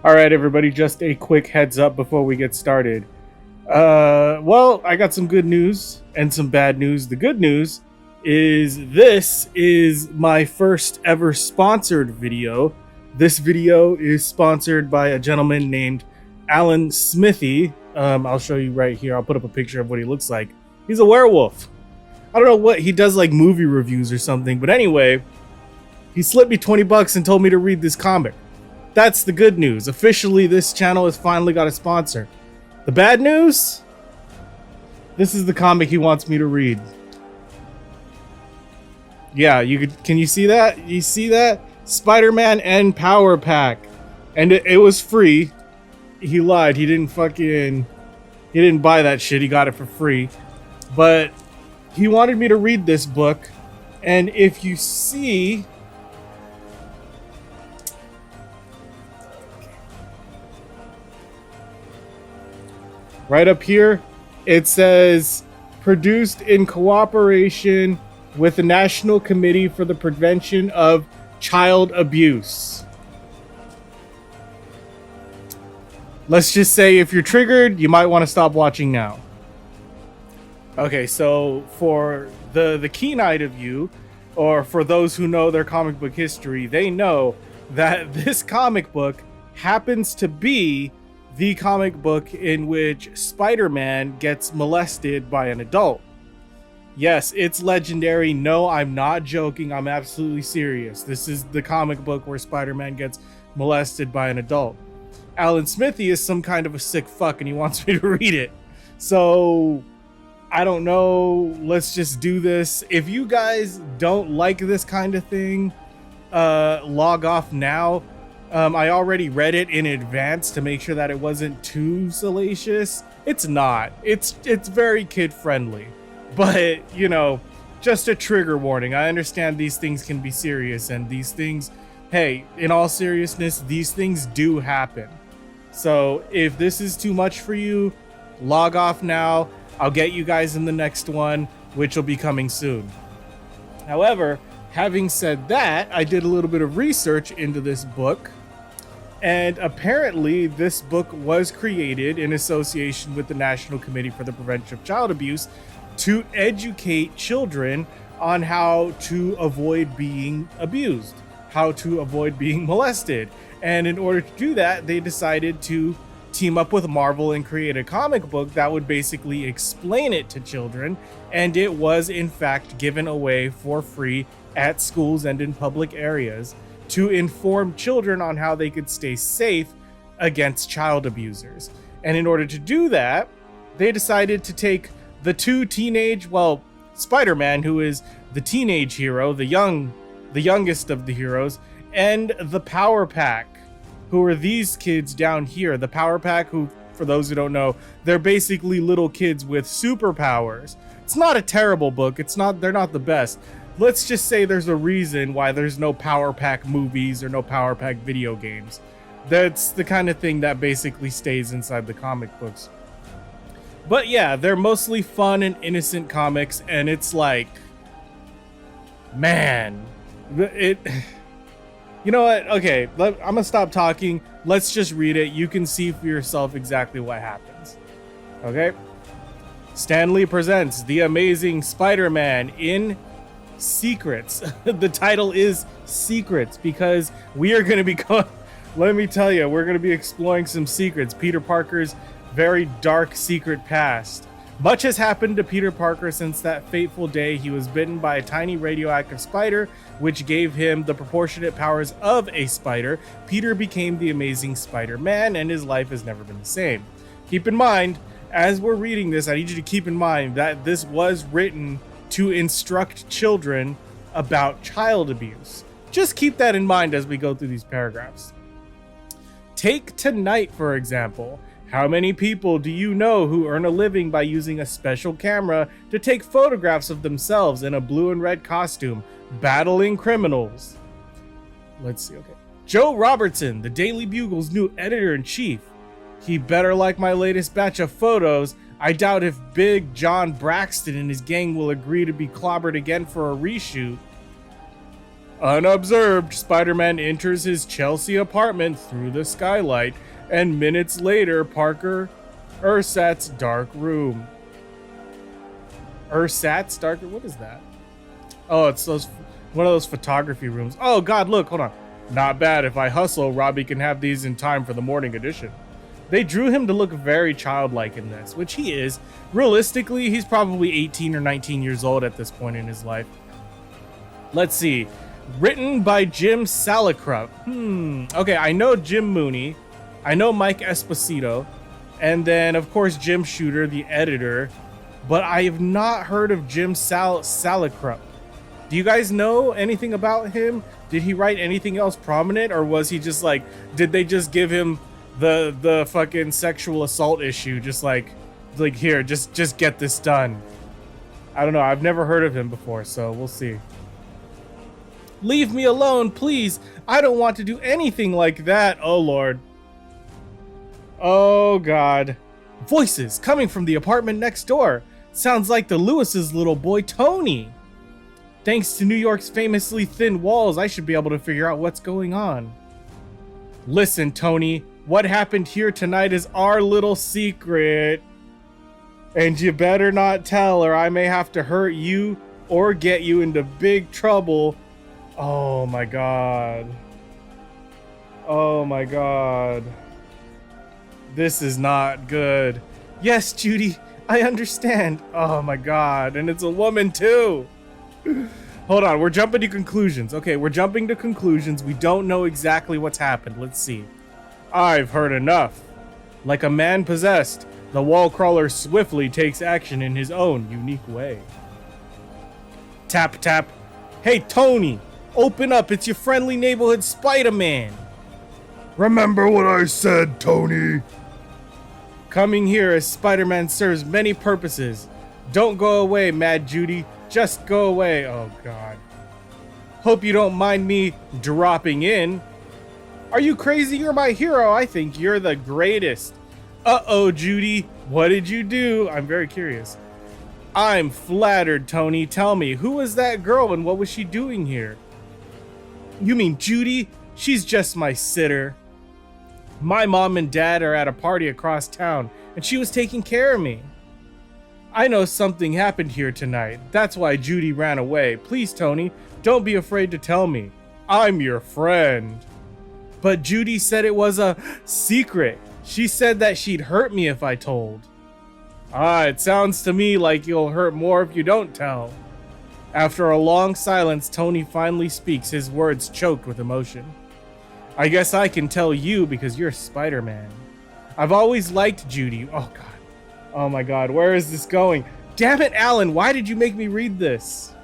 All right, everybody, just a quick heads up before we get started. Well, I got some good news and some bad news. The good news is this is my first ever sponsored video. This video is sponsored by a gentleman named Alan Smithy. I'll show you right here. I'll put up a picture of what he looks like. He's a werewolf. I don't know what he does, like movie reviews or something, but anyway, he slipped me 20 bucks and told me to read this comic. That's the good news. Officially, this channel has finally got a sponsor. The bad news? This is the comic he wants me to read. Yeah, can you see that? You see that? SpiderMan and Power Pack. And it was free. He lied. He didn't buy that shit. He got it for free. But he wanted me to read this book. And if you see, right up here, it says, produced in cooperation with the National Committee for the Prevention of Child Abuse. Let's just say if you're triggered, you might want to stop watching now. Okay, so for the keen-eyed of you, or for those who know their comic book history, they know that this comic book happens to be the comic book in which Spider-Man gets molested by an adult. Yes, it's legendary. No, I'm not joking. I'm absolutely serious. This is the comic book where Spider-Man gets molested by an adult. Alan Smithy is some kind of a sick fuck and he wants me to read it. So, I don't know. Let's just do this. If you guys don't like this kind of thing, log off now. I already read it in advance to make sure that it wasn't too salacious. It's not. It's very kid friendly. But, you know, just a trigger warning. I understand these things can be serious, and these things, hey, in all seriousness, these things do happen. So if this is too much for you, log off now. I'll get you guys in the next one, which will be coming soon. However, having said that, I did a little bit of research into this book. And apparently, this book was created in association with the National Committee for the Prevention of Child Abuse to educate children on how to avoid being abused, how to avoid being molested. And in order to do that, they decided to team up with Marvel and create a comic book that would basically explain it to children. And it was, in fact, given away for free at schools and in public areas to inform children on how they could stay safe against child abusers. And in order to do that, they decided to take the two Spider-Man, who is the teenage hero, the youngest of the heroes, and the Power Pack, who are these kids down here. The Power Pack, who, for those who don't know, they're basically little kids with superpowers. It's not a terrible book. They're not the best. Let's just say there's a reason why there's no Power Pack movies or no Power Pack video games. That's the kind of thing that basically stays inside the comic books. But yeah, they're mostly fun and innocent comics, and it's like, man, you know what? Okay, I'm gonna stop talking. Let's just read it. You can see for yourself exactly what happens. Okay? Stan Lee presents The Amazing Spider-Man in Secrets. The title is Secrets because we are going to be let me tell you, we're going to be exploring some secrets. Peter Parker's very dark secret past. Much has happened to Peter Parker since that fateful day he was bitten by a tiny radioactive spider, which gave him the proportionate powers of a spider. Peter became the Amazing Spider-Man, and his life has never been the same. Keep in mind, as we're reading this, I need you to keep in mind that this was written to instruct children about child abuse. Just keep that in mind as we go through these paragraphs. Take tonight, for example. How many people do you know who earn a living by using a special camera to take photographs of themselves in a blue and red costume, battling criminals? Let's see, okay. Joe Robertson, the Daily Bugle's new editor-in-chief. He better like my latest batch of photos. I doubt if Big John Braxton and his gang will agree to be clobbered again for a reshoot. Unobserved, Spider-Man enters his Chelsea apartment through the skylight, and minutes later, Parker Ursat's dark room. Ursat's dark room? What is that? Oh, it's one of those photography rooms. Oh God, look, hold on. Not bad. If I hustle, Robbie can have these in time for the morning edition. They drew him to look very childlike in this, which he is. Realistically, he's probably 18 or 19 years old at this point in his life. Let's see. Written by Jim Salicrup. Okay, I know Jim Mooney. I know Mike Esposito. And then, of course, Jim Shooter, the editor. But I have not heard of Jim Salicrup. Do you guys know anything about him? Did he write anything else prominent? Or was he just like, did they just give him the fucking sexual assault issue? Just like here, just get this done. I don't know. I've never heard of him before, so we'll see. Leave me alone, please. I don't want to do anything like that. Oh, Lord. Oh, God. Voices coming from the apartment next door. Sounds like the Lewis's little boy, Tony. Thanks to New York's famously thin walls, I should be able to figure out what's going on. Listen, Tony. What happened here tonight is our little secret. And you better not tell, or I may have to hurt you or get you into big trouble. Oh my God. Oh my God. This is not good. Yes, Judy, I understand. Oh my God. And it's a woman too. Hold on, we're jumping to conclusions. Okay, we're jumping to conclusions. We don't know exactly what's happened. Let's see. I've heard enough. Like a man possessed, the wall crawler swiftly takes action in his own unique way. Tap, tap. Hey, Tony, open up. It's your friendly neighborhood SpiderMan. Remember what I said, Tony. Coming here as Spider-Man serves many purposes. Don't go away, Mad Judy. Just go away. Oh, God. Hope you don't mind me dropping in. Are you crazy? You're my hero. I think you're the greatest. Uh-oh, Judy. What did you do? I'm very curious. I'm flattered, Tony. Tell me, who was that girl and what was she doing here? You mean Judy? She's just my sitter. My mom and dad are at a party across town, and she was taking care of me. I know something happened here tonight. That's why Judy ran away. Please, Tony, don't be afraid to tell me. I'm your friend. But Judy said it was a secret. She said that she'd hurt me if I told. It sounds to me like you'll hurt more if you don't tell. After a long silence, Tony finally speaks, his words choked with emotion. I guess I can tell you because you're Spider-Man. I've always liked Judy. Oh, God. Oh, my God. Where is this going? Damn it, Alan. Why did you make me read this?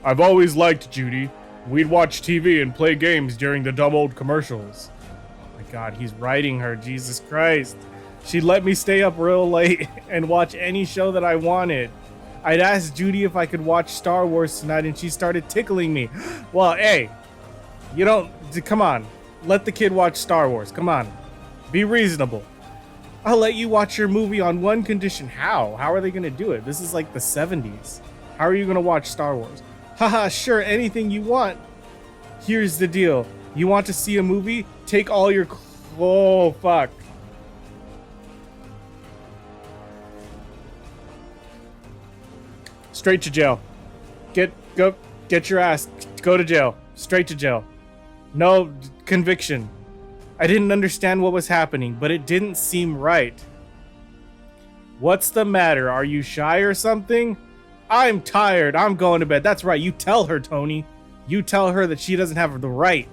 I've always liked Judy. We'd watch TV and play games during the dumb old commercials. Oh, my God. He's writing her. Jesus Christ. She'd let me stay up real late and watch any show that I wanted. I'd asked Judy if I could watch Star Wars tonight, and she started tickling me. Well, hey, you don't... Come on. Let the kid watch Star Wars. Come on. Be reasonable. I'll let you watch your movie on one condition. How? How are they going to do it? This is like the 70s. How are you going to watch Star Wars? Haha, sure, anything you want. Here's the deal. You want to see a movie? Take all your... Oh, fuck. Straight to jail. Get your ass. Go to jail. Straight to jail. No conviction. I didn't understand what was happening, but it didn't seem right. What's the matter? Are you shy or something? I'm tired. I'm going to bed. That's right. You tell her, Tony. You tell her that she doesn't have the right.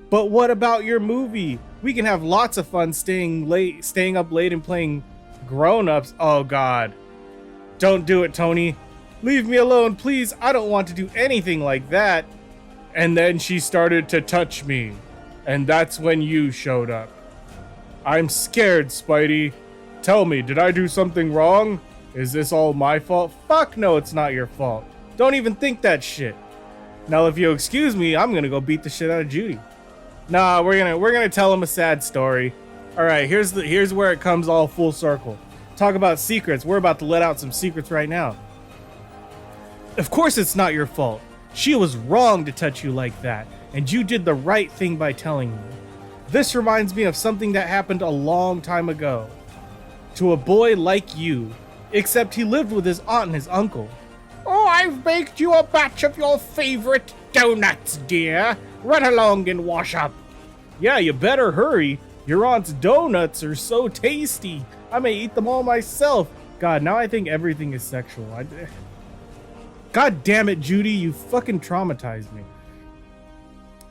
But what about your movie? We can have lots of fun staying up late and playing grown-ups. Oh, God. Don't do it, Tony. Leave me alone, please. I don't want to do anything like that. And then she started to touch me. And that's when you showed up. I'm scared, Spidey. Tell me, did I do something wrong? Is this all my fault? Fuck no, it's not your fault. Don't even think that shit. Now, if you'll excuse me, I'm gonna go beat the shit out of Judy. Nah, we're gonna tell him a sad story. All right, here's where it comes all full circle. Talk about secrets. We're about to let out some secrets right now. Of course it's not your fault. She was wrong to touch you like that, and you did the right thing by telling me. This reminds me of something that happened a long time ago. To a boy like you, except he lived with his aunt and his uncle. Oh, I've baked you a batch of your favorite donuts, dear. Run along and wash up. Yeah, you better hurry. Your aunt's donuts are so tasty. I may eat them all myself. God, now I think everything is sexual. God damn it, Judy, you fucking traumatized me.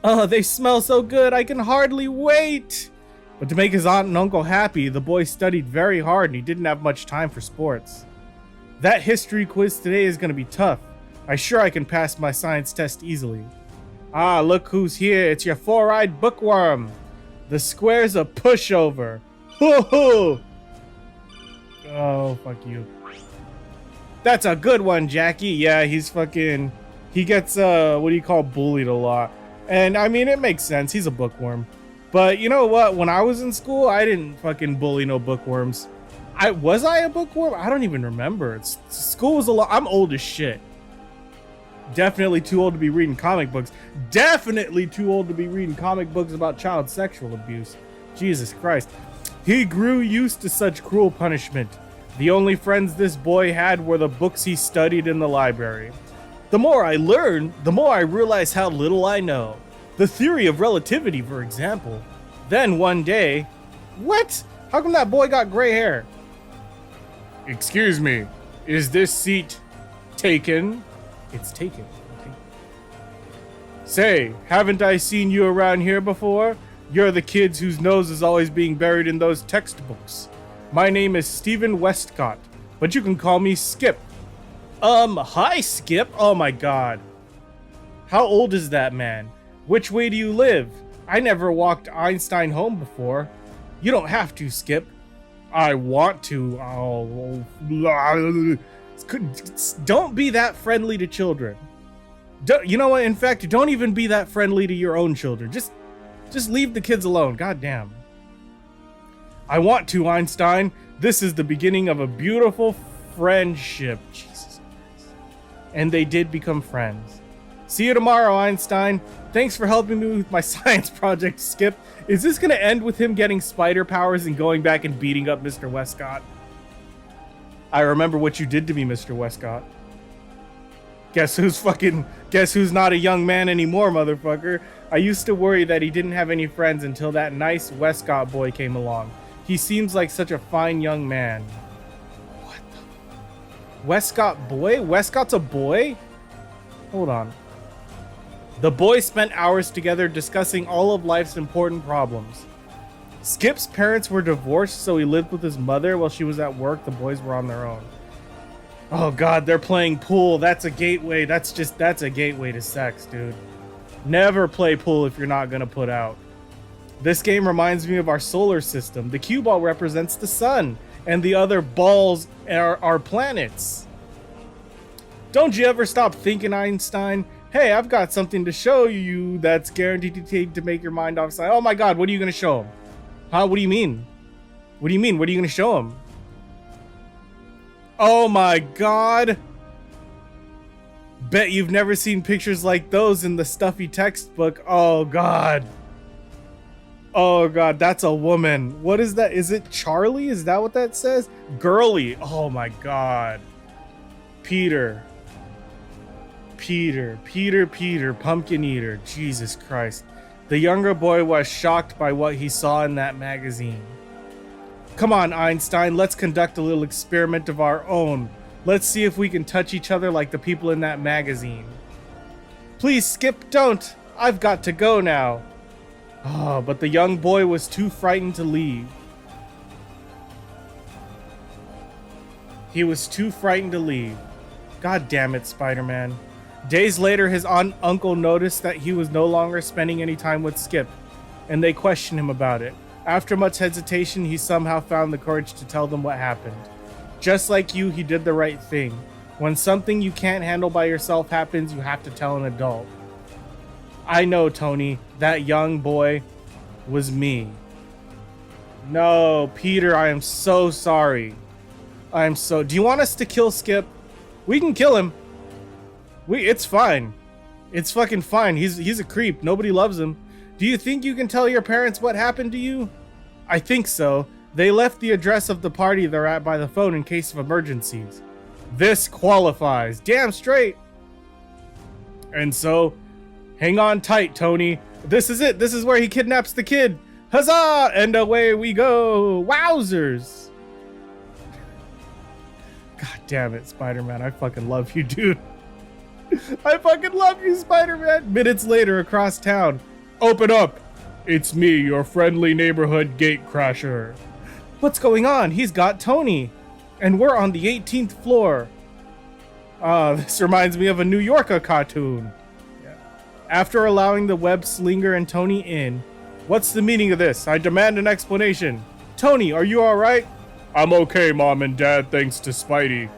Oh, they smell so good, I can hardly wait. But to make his aunt and uncle happy, the boy studied very hard and he didn't have much time for sports. That history quiz today is going to be tough. I'm sure I can pass my science test easily. Ah, look who's here. It's your four-eyed bookworm. The square's a pushover. Ho ho! Oh, fuck you. That's a good one, Jackie. Yeah, he's fucking... He gets, what do you call, bullied a lot. And, I mean, it makes sense. He's a bookworm. But, you know what? When I was in school, I didn't fucking bully no bookworms. Was I a bookworm? I don't even remember. School was a lot... I'm old as shit. Definitely too old to be reading comic books. Definitely too old to be reading comic books about child sexual abuse. Jesus Christ. He grew used to such cruel punishment. The only friends this boy had were the books he studied in the library. The more I learn, the more I realize how little I know. The theory of relativity, for example. Then one day... What? How come that boy got gray hair? Excuse me, is this seat taken? It's taken. Say, haven't I seen you around here before? You're the kids whose nose is always being buried in those textbooks. My name is Stephen Westcott, but you can call me Skip. Hi, Skip. Oh my god. How old is that man? Which way do you live? I never walked Einstein home before. You don't have to, Skip. I want to. Oh, don't be that friendly to children. You know what? In fact, don't even be that friendly to your own children. Just leave the kids alone. God damn. I want to, Einstein. This is the beginning of a beautiful friendship. Jesus Christ. And they did become friends. See you tomorrow, Einstein. Thanks for helping me with my science project, Skip. Is this going to end with him getting spider powers and going back and beating up Mr. Westcott? I remember what you did to me, Mr. Westcott. Guess who's not a young man anymore, motherfucker. I used to worry that he didn't have any friends until that nice Westcott boy came along. He seems like such a fine young man. What the... Westcott boy? Westcott's a boy? Hold on. The boys spent hours together discussing all of life's important problems. Skip's parents were divorced, so he lived with his mother while she was at work. The boys were on their own. Oh god, they're playing pool. That's a gateway. That's a gateway to sex, dude. Never play pool if you're not gonna put out. This game reminds me of our solar system. The cue ball represents the sun, and the other balls are planets. Don't you ever stop thinking, Einstein? Hey, I've got something to show you that's guaranteed to make your mind offside. Oh my god, what are you gonna show him? Huh? What do you mean? What do you mean? What are you gonna show him? Oh my god. Bet you've never seen pictures like those in the stuffy textbook. Oh god. Oh god, that's a woman. What is that? Is it Charlie? Is that what that says? Girly. Oh my god. Peter, pumpkin eater. Jesus Christ. The younger boy was shocked by what he saw in that magazine. Come on, Einstein, let's conduct a little experiment of our own. Let's see if we can touch each other like the people in that magazine. Please, Skip, don't. I've got to go now. Oh, but the young boy was too frightened to leave. He was too frightened to leave. God damn it, Spider-Man. Days later, his aunt and uncle noticed that he was no longer spending any time with Skip, and they questioned him about it. After much hesitation, he somehow found the courage to tell them what happened. Just like you, he did the right thing. When something you can't handle by yourself happens, you have to tell an adult. I know, Tony, that young boy was me. No, Peter, I am so sorry. Do you want us to kill Skip? We can kill him. It's fine. It's fucking fine. He's a creep. Nobody loves him. Do you think you can tell your parents what happened to you? I think so. They left the address of the party they're at by the phone in case of emergencies. This qualifies. Damn straight. And so, hang on tight, Tony. This is it. This is where he kidnaps the kid. Huzzah! And away we go. Wowzers. God damn it, Spider-Man. I fucking love you, dude. I fucking love you, Spider-Man. Minutes later, across town. Open up. It's me, your friendly neighborhood gatecrasher. What's going on? He's got Tony. And we're on the 18th floor. This reminds me of a New Yorker cartoon. Yeah. After allowing the web slinger and Tony in, what's the meaning of this? I demand an explanation. Tony, are you alright? I'm okay, Mom and Dad, thanks to Spidey.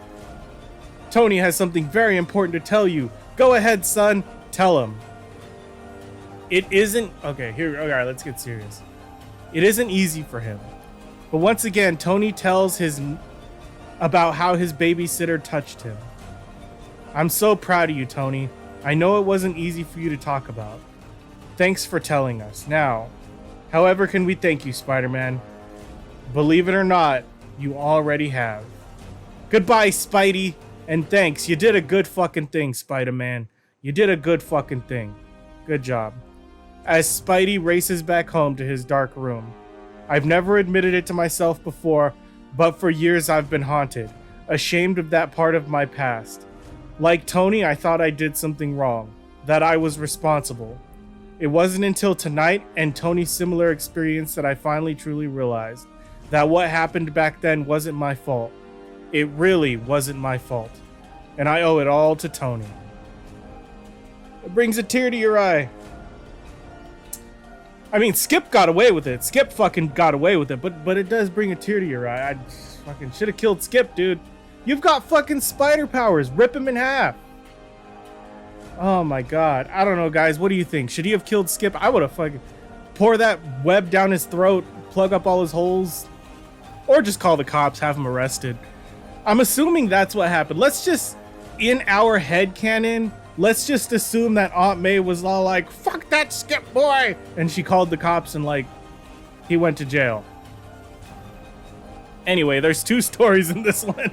Tony has something very important to tell you. Go ahead, son. Tell him. It isn't... Okay, alright, let's get serious. It isn't easy for him. But once again, Tony tells about how his babysitter touched him. I'm so proud of you, Tony. I know it wasn't easy for you to talk about. Thanks for telling us. Now, however can we thank you, Spider-Man? Believe it or not, you already have. Goodbye, Spidey. And thanks. You did a good fucking thing, Spider-Man. You did a good fucking thing. Good job. As Spidey races back home to his dark room. I've never admitted it to myself before, but for years I've been haunted, ashamed of that part of my past. Like Tony, I thought I did something wrong, that I was responsible. It wasn't until tonight and Tony's similar experience that I finally truly realized that what happened back then wasn't my fault. It really wasn't my fault. And I owe it all to Tony. It brings a tear to your eye. I mean, Skip got away with it. Skip fucking got away with it, but it does bring a tear to your eye. I fucking should have killed Skip, dude. You've got fucking spider powers. Rip him in half. Oh my god. I don't know, guys. What do you think? Should he have killed Skip? I would have fucking pour that web down his throat, plug up all his holes, or just call the cops, have him arrested. I'm assuming that's what happened. Let's just, in our headcanon, let's just assume that Aunt May was all like, fuck that Skip boy! And she called the cops and, like, he went to jail. Anyway, there's two stories in this one.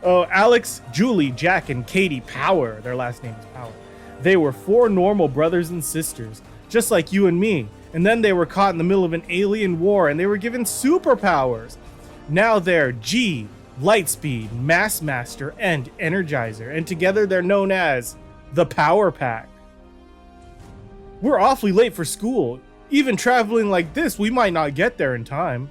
Oh, Alex, Julie, Jack, and Katie Power. Their last name is Power. They were 4 normal brothers and sisters, just like you and me. And then they were caught in the middle of an alien war and they were given superpowers. Now they're G, Lightspeed, Mass Master, and Energizer. And together they're known as the Power Pack. We're awfully late for school. Even traveling like this, we might not get there in time.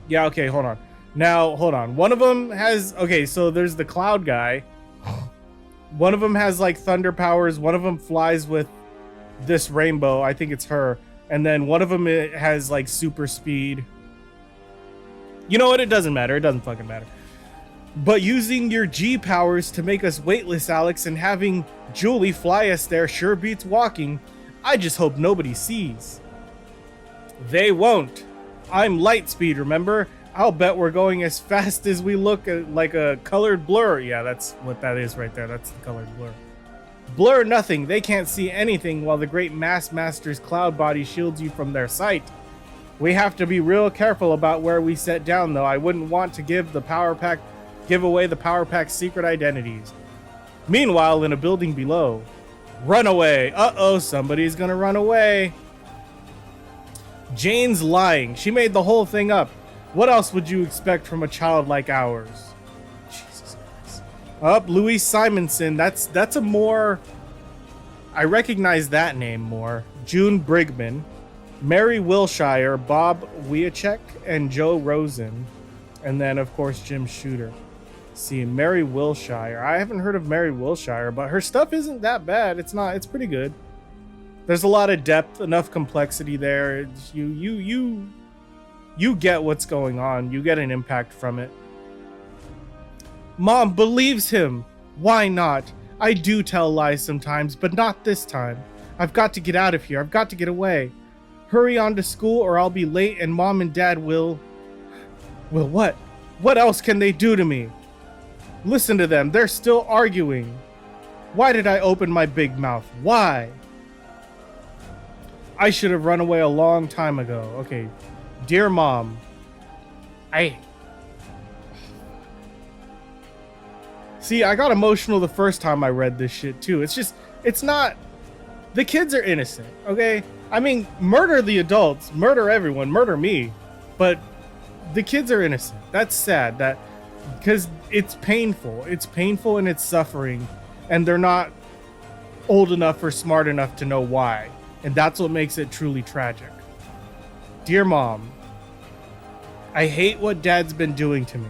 Yeah, okay, hold on. Now, hold on. One of them has... Okay, so there's the Cloud guy. One of them has, like, thunder powers. One of them flies with this rainbow. I think it's her. And then one of them has, like, super speed. You know what? It doesn't matter. It doesn't fucking matter. But using your G powers to make us weightless, Alex, and having Julie fly us there sure beats walking. I just hope nobody sees. They won't. I'm Lightspeed, remember? I'll bet we're going as fast as we look at, like a colored blur. Yeah, that's what that is right there. That's the colored blur. Blur nothing. They can't see anything while the great Mass Master's cloud body shields you from their sight. We have to be real careful about where we set down, though. I wouldn't want to give away the Power Pack's secret identities. Meanwhile, in a building below, runaway. Uh-oh, somebody's gonna run away. Jane's lying. She made the whole thing up. What else would you expect from a child like ours? Jesus Christ. Up, Louise Simonson. That's a more... I recognize that name more. June Brigman. Mary Wilshire, Bob Wiacek, and Joe Rosen. And then, of course, Jim Shooter. See, Mary Wilshire. I haven't heard of Mary Wilshire, but her stuff isn't that bad. It's pretty good. There's a lot of depth, enough complexity there. You get what's going on. You get an impact from it. Mom believes him. Why not? I do tell lies sometimes, but not this time. I've got to get out of here. I've got to get away. Hurry on to school or I'll be late and Mom and Dad will... Will what? What else can they do to me? Listen to them. They're still arguing. Why did I open my big mouth? Why? I should have run away a long time ago. Okay. Dear Mom, See, I got emotional the first time I read this shit too. It's not... The kids are innocent, okay? I mean, murder the adults, murder everyone, murder me. But the kids are innocent. That's sad. Because it's painful. It's painful and it's suffering. And they're not old enough or smart enough to know why. And that's what makes it truly tragic. Dear Mom, I hate what Dad's been doing to me.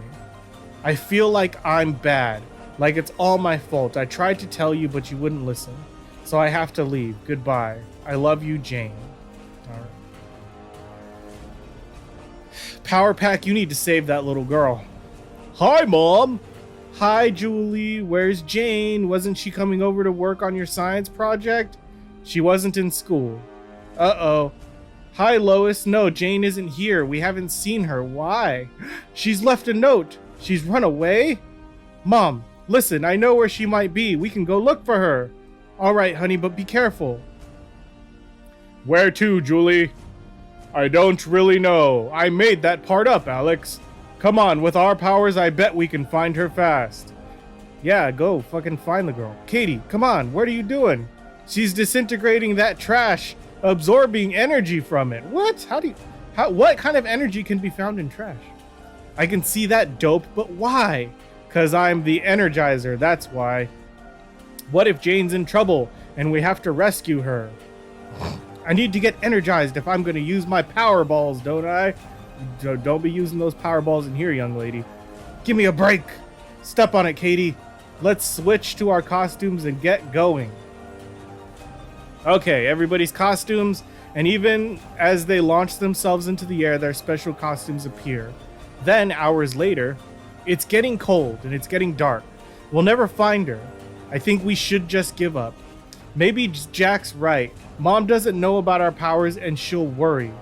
I feel like I'm bad. Like it's all my fault. I tried to tell you, but you wouldn't listen. So I have to leave. Goodbye. I love you, Jane. All right. Power Pack, you need to save that little girl. Hi, Mom. Hi, Julie. Where's Jane? Wasn't she coming over to work on your science project? She wasn't in school. Uh-oh. Hi, Lois. No, Jane isn't here. We haven't seen her. Why? She's left a note. She's run away? Mom, listen, I know where she might be. We can go look for her. All right, honey, but be careful. Where to, Julie? I don't really know. I made that part up, Alex. Come on, with our powers, I bet we can find her fast. Yeah, go fucking find the girl. Katie, come on, what are you doing? She's disintegrating that trash, absorbing energy from it. What? What kind of energy can be found in trash? I can see that, dope, but why? Because I'm the Energizer, that's why. What if Jane's in trouble and we have to rescue her? I need to get energized if I'm going to use my power balls, don't I? Don't be using those power balls in here, young lady. Give me a break. Step on it, Katie. Let's switch to our costumes and get going. Okay, everybody's costumes, and even as they launch themselves into the air, their special costumes appear. Then, hours later, it's getting cold and it's getting dark. We'll never find her. I think we should just give up. Maybe Jack's right. Mom doesn't know about our powers and she'll worry.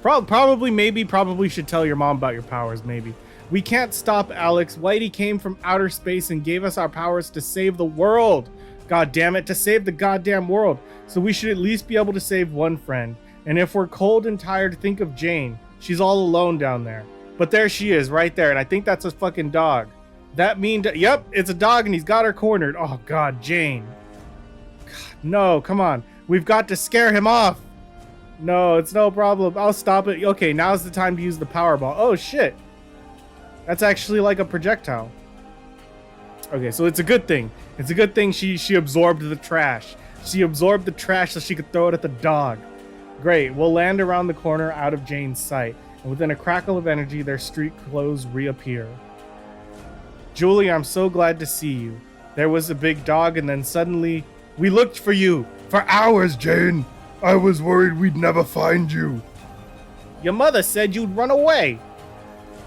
Probably should tell your mom about your powers, maybe. We can't stop Alex. Whitey came from outer space and gave us our powers to save the world. God damn it, to save the goddamn world. So we should at least be able to save one friend. And if we're cold and tired, think of Jane. She's all alone down there. But there she is, right there. And I think that's a fucking dog. Yep, it's a dog and he's got her cornered. Oh God, Jane. God, no, come on. We've got to scare him off. No, it's no problem. I'll stop it. Okay, now's the time to use the power ball. Oh shit. That's actually like a projectile. Okay, so it's a good thing. It's a good thing she absorbed the trash. She absorbed the trash so she could throw it at the dog. Great, we'll land around the corner out of Jane's sight. And within a crackle of energy, their street clothes reappear. Julie, I'm so glad to see you. There was a big dog and then suddenly, we looked for you. For hours, Jane. I was worried we'd never find you. Your mother said you'd run away.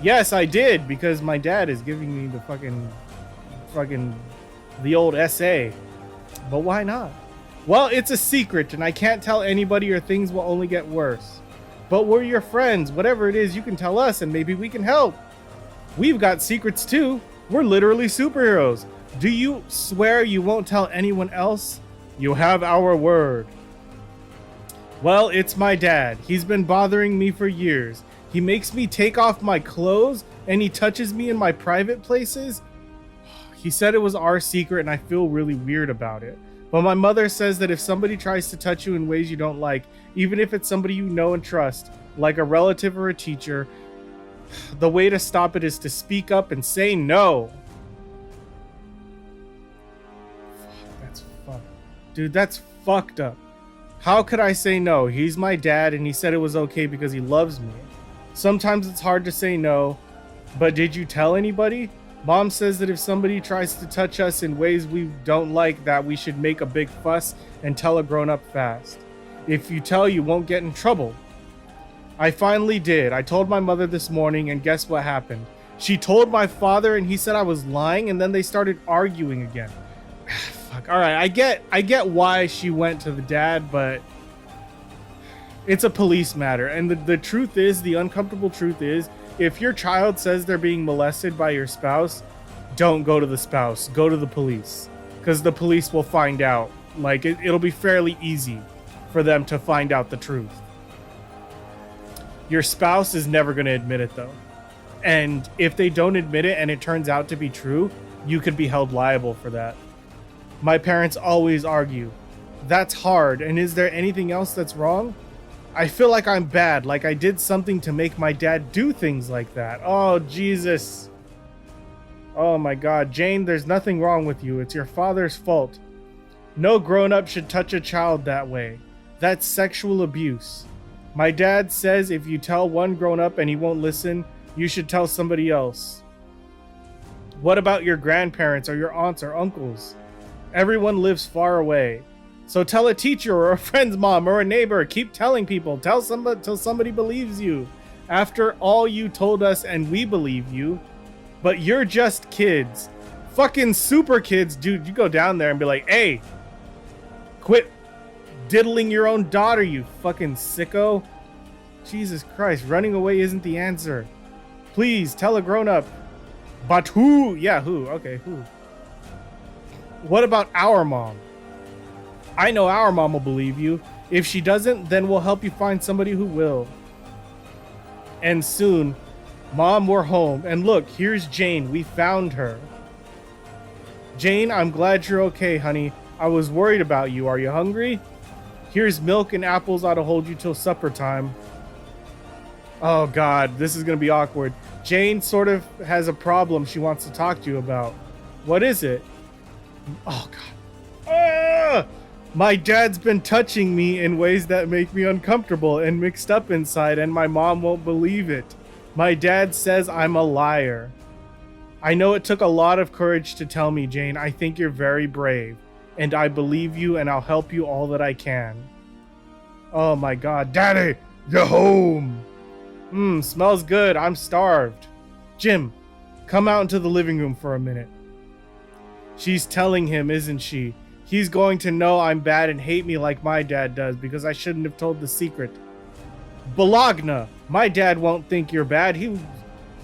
Yes, I did, because my dad is giving me the fucking the old essay. But why not? Well, it's a secret and I can't tell anybody or things will only get worse. But we're your friends. Whatever it is, you can tell us and maybe we can help. We've got secrets too. We're literally superheroes. Do you swear you won't tell anyone else? You have our word. Well, it's my dad. He's been bothering me for years. He makes me take off my clothes and he touches me in my private places. He said it was our secret and I feel really weird about it. But my mother says that if somebody tries to touch you in ways you don't like, even if it's somebody you know and trust, like a relative or a teacher, the way to stop it is to speak up and say no. That's fucked. Dude, that's fucked up. How could I say no? He's my dad and he said it was okay because he loves me. Sometimes it's hard to say no, but did you tell anybody? Mom says that if somebody tries to touch us in ways we don't like, that we should make a big fuss and tell a grown-up fast. If you tell, you won't get in trouble. I finally did. I told my mother this morning and guess what happened? She told my father and he said I was lying and then they started arguing again. Fuck. All right, I get why she went to the dad, but it's a police matter. And the truth is, the uncomfortable truth is, if your child says they're being molested by your spouse, don't go to the spouse. Go to the police. Because the police will find out. Like, it'll be fairly easy for them to find out the truth. Your spouse is never going to admit it, though. And if they don't admit it and it turns out to be true, you could be held liable for that. My parents always argue. That's hard, and is there anything else that's wrong? I feel like I'm bad, like I did something to make my dad do things like that. Oh, Jesus. Oh my God. Jane, there's nothing wrong with you. It's your father's fault. No grown-up should touch a child that way. That's sexual abuse. My dad says if you tell one grown-up and he won't listen, you should tell somebody else. What about your grandparents or your aunts or uncles? Everyone lives far away. So tell a teacher or a friend's mom or a neighbor. Keep telling people. Tell somebody till somebody believes you. After all you told us and we believe you. But you're just kids. Fucking super kids, dude. You go down there and be like, hey, quit diddling your own daughter, you fucking sicko. Jesus Christ, running away isn't the answer. Please, tell a grown-up. But who? Yeah, who? Okay, who? What about our mom? I know our mom will believe you. If she doesn't, then we'll help you find somebody who will. And soon, Mom, we're home. And look, here's Jane. We found her. Jane, I'm glad you're okay, honey. I was worried about you. Are you hungry? Here's milk and apples. I'll hold you till supper time. Oh, God. This is going to be awkward. Jane sort of has a problem she wants to talk to you about. What is it? Oh, God. Ah! My dad's been touching me in ways that make me uncomfortable and mixed up inside, and my mom won't believe it. My dad says I'm a liar. I know it took a lot of courage to tell me, Jane. I think you're very brave, and I believe you, and I'll help you all that I can. Oh my God. Daddy, you're home. Smells good. I'm starved. Jim, come out into the living room for a minute. She's telling him, isn't she? He's going to know I'm bad and hate me like my dad does because I shouldn't have told the secret. Bologna, my dad won't think you're bad. He was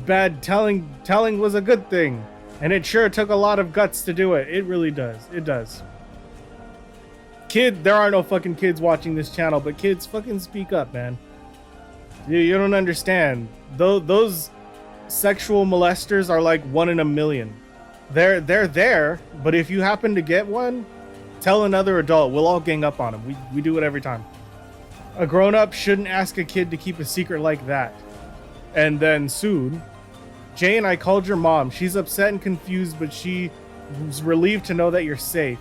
bad. Telling was a good thing. And it sure took a lot of guts to do it. It really does. It does. Kid, there are no fucking kids watching this channel, but kids, fucking speak up, man. You don't understand. Those sexual molesters are like 1 in a million. They're there, but if you happen to get one, tell another adult. We'll all gang up on them. We do it every time. A grown-up shouldn't ask a kid to keep a secret like that. And then soon, Jane, I called your mom. She's upset and confused, but she was relieved to know that you're safe.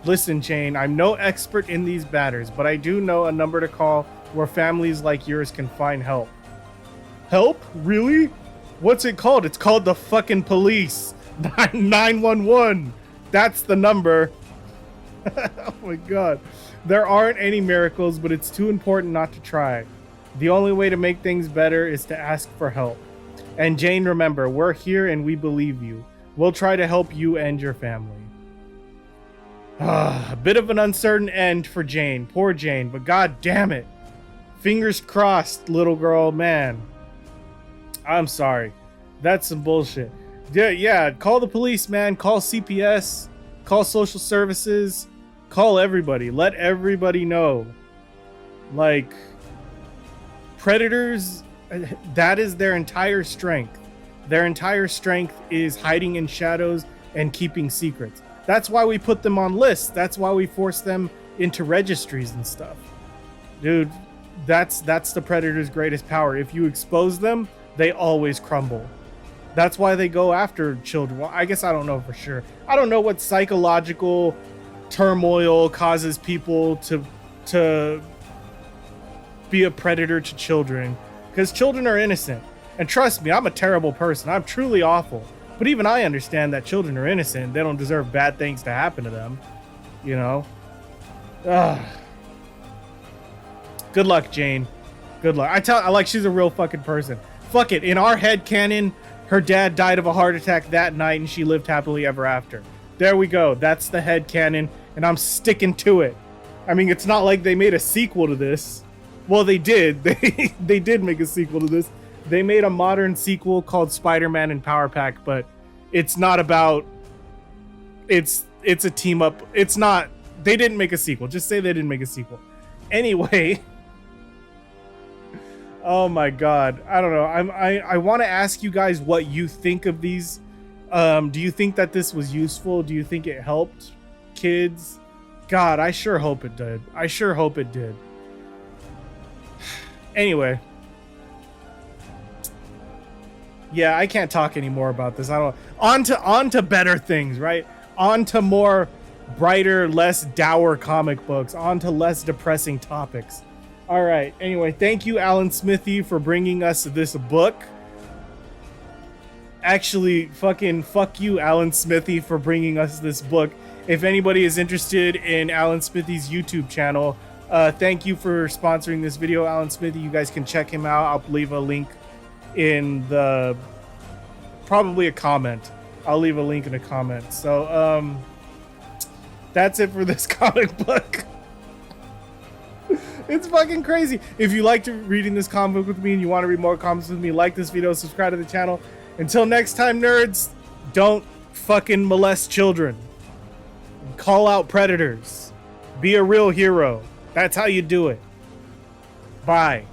Listen, Jane, I'm no expert in these matters, but I do know a number to call where families like yours can find help. Help? Really? What's it called? It's called the fucking police. 911. That's the number. Oh my God. There aren't any miracles, but it's too important not to try. The only way to make things better is to ask for help. And Jane, remember, we're here and we believe you. We'll try to help you and your family. A bit of an uncertain end for Jane. Poor Jane, but God damn it. Fingers crossed, little girl, man. I'm sorry. That's some bullshit. Yeah, call the police, man. Call CPS. Call social services. Call everybody. Let everybody know. Like, predators, that is their entire strength. Their entire strength is hiding in shadows and keeping secrets. That's why we put them on lists. That's why we force them into registries and stuff. Dude, that's the predator's greatest power. If you expose them, they always crumble. That's why they go after children. Well, I guess I don't know for sure. I don't know what psychological turmoil causes people to be a predator to children, because children are innocent. And trust me, I'm a terrible person. I'm truly awful. But even I understand that children are innocent. They don't deserve bad things to happen to them. You know? Good luck, Jane. Good luck. I like she's a real fucking person. Fuck it. In our head canon, her dad died of a heart attack that night and she lived happily ever after. There we go. That's the head canon, and I'm sticking to it. I mean, it's not like they made a sequel to this. Well, they did. They did make a sequel to this. They made a modern sequel called SpiderMan and Power Pack, but it's not about, it's a team up. It's not, they didn't make a sequel. Just say they didn't make a sequel. Anyway, oh my god, I don't know. I want to ask you guys what you think of these. Do you think that this was useful? Do you think it helped kids? God, I sure hope it did. I sure hope it did. Anyway, yeah, I can't talk anymore about this. I don't. On to better things, right? On to more brighter, less dour comic books. On to less depressing topics. All right. Anyway, thank you, Alan Smithy, for bringing us this book. Actually, fucking fuck you, Alan Smithy, for bringing us this book. If anybody is interested in Alan Smithy's YouTube channel, thank you for sponsoring this video, Alan Smithy. You guys can check him out. I'll leave a link in the, probably a comment. I'll leave a link in a comment. So, that's it for this comic book. It's fucking crazy. If you liked reading this comic book with me and you want to read more comics with me, like this video, subscribe to the channel. Until next time, nerds, don't fucking molest children. Call out predators. Be a real hero. That's how you do it. Bye.